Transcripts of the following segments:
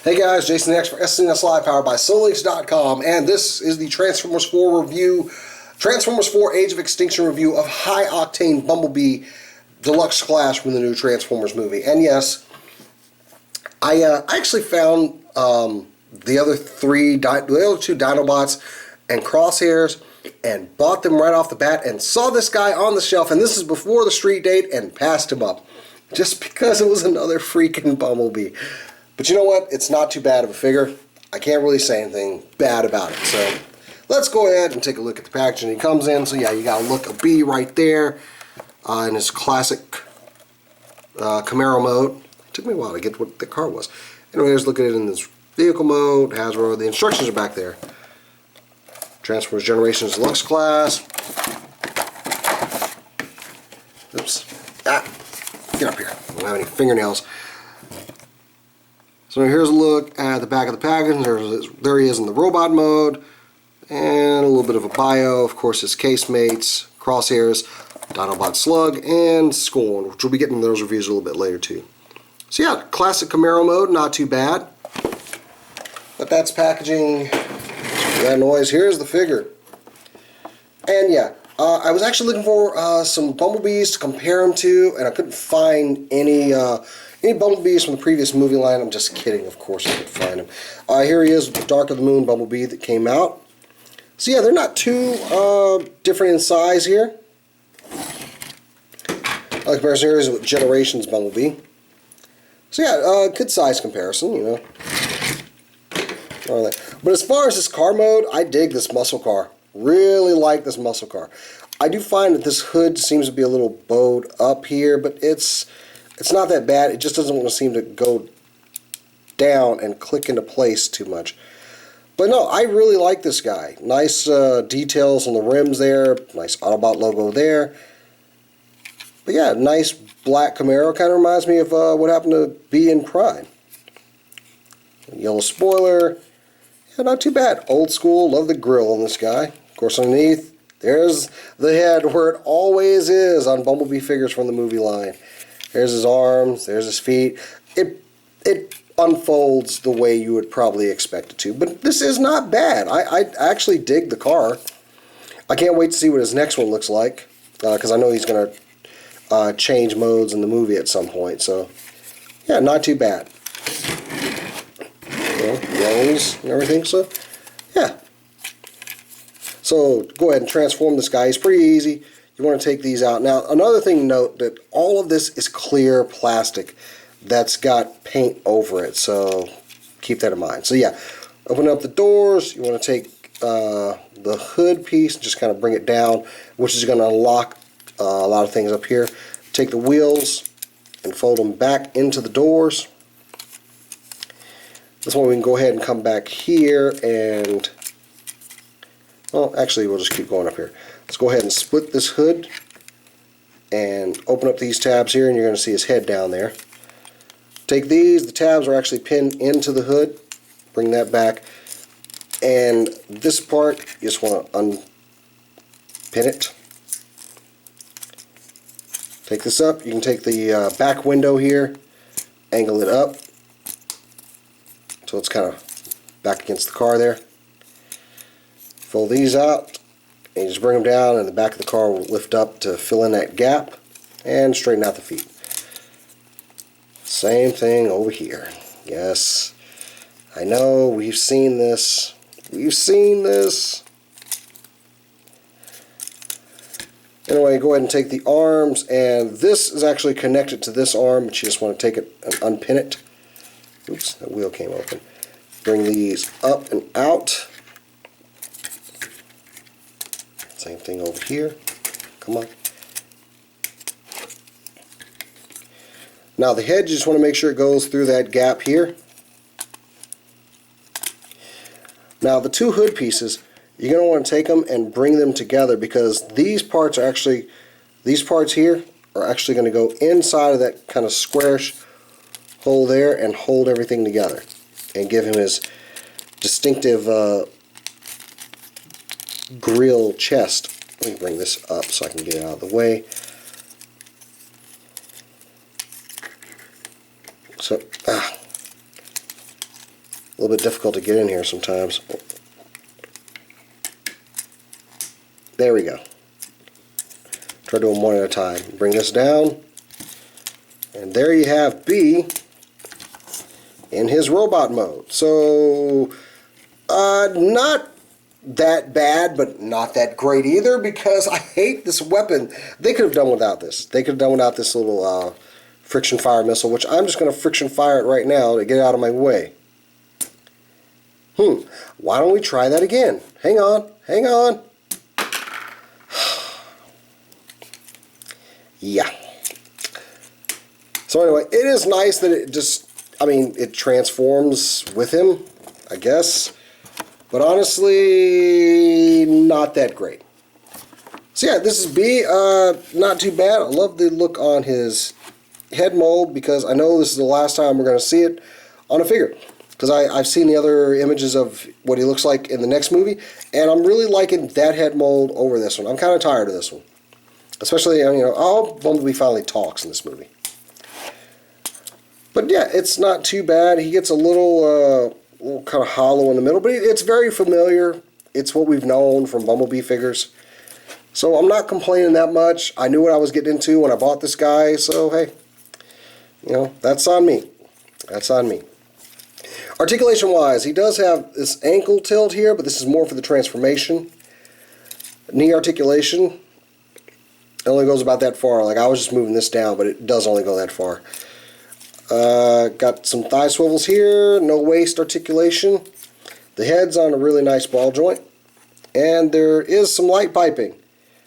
Hey guys, Jason the X for SNS Live, powered by Solinks.com, and this is the Transformers 4 review, Transformers 4 Age of Extinction review of High Octane Bumblebee Deluxe Clash from the new Transformers movie. And yes, I actually found the other two Dinobots and Crosshairs and bought them right off the bat and saw this guy on the shelf, and this is before the street date, and passed him up just because it was another freaking Bumblebee. But you know what? It's not too bad of a figure. I can't really say anything bad about it. So let's go ahead and take a look at the packaging he comes in. So yeah, you got a look of B right there in his classic Camaro mode. It took me a while to get what the car was. Anyway, let's look at it in this vehicle mode. Hasbro. The instructions are back there. Transformers Generations Deluxe Class. Oops. Get up here. I don't have any fingernails. So here's a look at the back of the package. There he is in the robot mode, and a little bit of a bio. Of course, his casemates, Crosshairs, Dinobot Slug, and Scorn, which we'll be getting those reviews a little bit later too. So yeah, classic Camaro mode, not too bad. But that's packaging. That noise. Here's the figure. And yeah, I was actually looking for some Bumblebees to compare them to, and I couldn't find any Bumblebees from the previous movie line. I'm just kidding, of course I could find him. Here he is with the Dark of the Moon Bumblebee that came out. So yeah, they're not too different in size here. Comparison here is with Generations Bumblebee. So yeah, good size comparison, you know. But as far as this car mode, I dig this muscle car. Really like this muscle car. I do find that this hood seems to be a little bowed up here, but it's not that bad. It just doesn't want to seem to go down and click into place too much. But no, I really like this guy. Nice details on the rims there. Nice Autobot logo there. But yeah, nice black Camaro. Kind of reminds me of what happened to B in Prime. Yellow spoiler. Yeah, not too bad. Old school. Love the grill on this guy. Of course, underneath, there's the head where it always is on Bumblebee figures from the movie line. There's his arms, there's his feet. It unfolds the way you would probably expect it to. But this is not bad. I actually dig the car. I can't wait to see what his next one looks like, because I know he's going to change modes in the movie at some point. So, yeah, not too bad. Yellows and everything. So, yeah. So, go ahead and transform this guy. He's pretty easy. You want to take these out. Now, another thing to note, that all of this is clear plastic that's got paint over it, so keep that in mind. So yeah, open up the doors. You want to take the hood piece and just kind of bring it down, which is going to unlock a lot of things up here. Take the wheels and fold them back into the doors. This one we can go ahead and come back here and, well, actually we'll just keep going up here. Let's go ahead and split this hood and open up these tabs here, and you're going to see his head down there. Take these, the tabs are actually pinned into the hood. Bring that back. And this part, you just want to unpin it. Take this up. You can take the back window here, angle it up so it's kind of back against the car there. Fold these out. And you just bring them down, and the back of the car will lift up to fill in that gap and straighten out the feet. Same thing over here. Yes, I know, we've seen this. We've seen this. Anyway, go ahead and take the arms, and this is actually connected to this arm, but you just want to take it and unpin it. Oops, that wheel came open. Bring these up and out. Same thing over here. Come on. Now the head, you just want to make sure it goes through that gap here. Now the two hood pieces, you're going to want to take them and bring them together, because these parts are actually, these parts here are actually going to go inside of that kind of squarish hole there and hold everything together and give him his distinctive grill chest. Let me bring this up so I can get it out of the way. So, A little bit difficult to get in here sometimes. There we go. Try doing one at a time. Bring this down. And there you have B in his robot mode. So, not that bad, but not that great either, because I hate this weapon. They could have done without this. They could have done without this little friction fire missile, which I'm just going to friction fire it right now to get it out of my way. Why don't we try that again? Hang on, hang on. Yeah. So anyway, it is nice that it just, I mean, it transforms with him, I guess. But honestly, not that great. So yeah, this is B. Not too bad. I love the look on his head mold, because I know this is the last time we're going to see it on a figure. Because I've seen the other images of what he looks like in the next movie, and I'm really liking that head mold over this one. I'm kind of tired of this one. Especially, you know, I hope Bumblebee finally talks in this movie. But yeah, it's not too bad. He gets a little kind of hollow in the middle, but it's very familiar. It's what we've known from Bumblebee figures. So I'm not complaining that much. I knew what I was getting into when I bought this guy, so hey, you know, that's on me. That's on me. Articulation-wise, he does have this ankle tilt here, but this is more for the transformation. Knee articulation, it only goes about that far. Like, I was just moving this down, but it does only go that far. Got some thigh swivels here, no waist articulation. The head's on a really nice ball joint. And there is some light piping,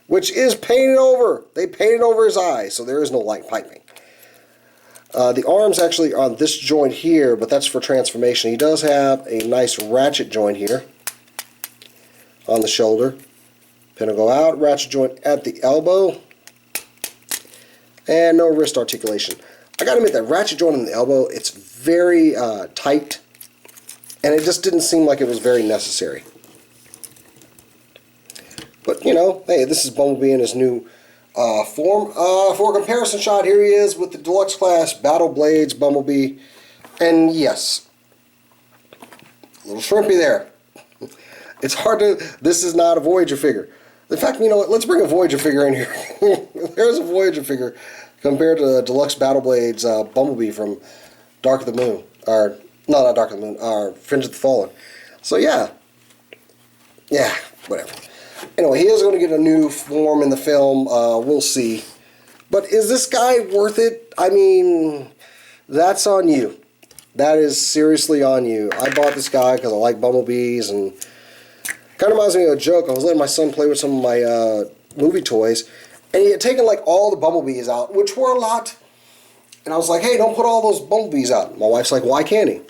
which is painted over. They painted over his eyes, so there is no light piping. The arm's actually on this joint here, but that's for transformation. He does have a nice ratchet joint here on the shoulder. Pin will go out, ratchet joint at the elbow, and no wrist articulation. I gotta admit, that ratchet joint in the elbow, it's very tight, and it just didn't seem like it was very necessary. But, you know, hey, this is Bumblebee in his new form. For a comparison shot, here he is with the Deluxe class Battle Blades Bumblebee. And yes, a little shrimpy there. It's hard to, this is not a Voyager figure. In fact, you know what, let's bring a Voyager figure in here. There's a Voyager figure compared to the Deluxe Battle Blades Bumblebee from Dark of the Moon. Or, no, not Dark of the Moon, Fringe of the Fallen. So yeah, whatever. Anyway, he is going to get a new form in the film. We'll see. But is this guy worth it? I mean, that's on you. That is seriously on you. I bought this guy because I like Bumblebees, and kind of reminds me of a joke. I was letting my son play with some of my movie toys, and he had taken like all the Bumblebees out, which were a lot. And I was like, hey, don't put all those Bumblebees out. My wife's like, why can't he? I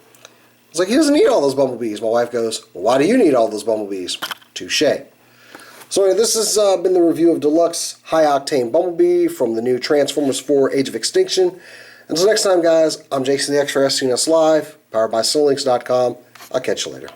was like, he doesn't need all those Bumblebees. My wife goes, well, why do you need all those Bumblebees? Touche. So anyway, this has been the review of Deluxe High Octane Bumblebee from the new Transformers 4 Age of Extinction. Until next time, guys, I'm Jason the X for SCNS Live, powered by Solinks.com. I'll catch you later.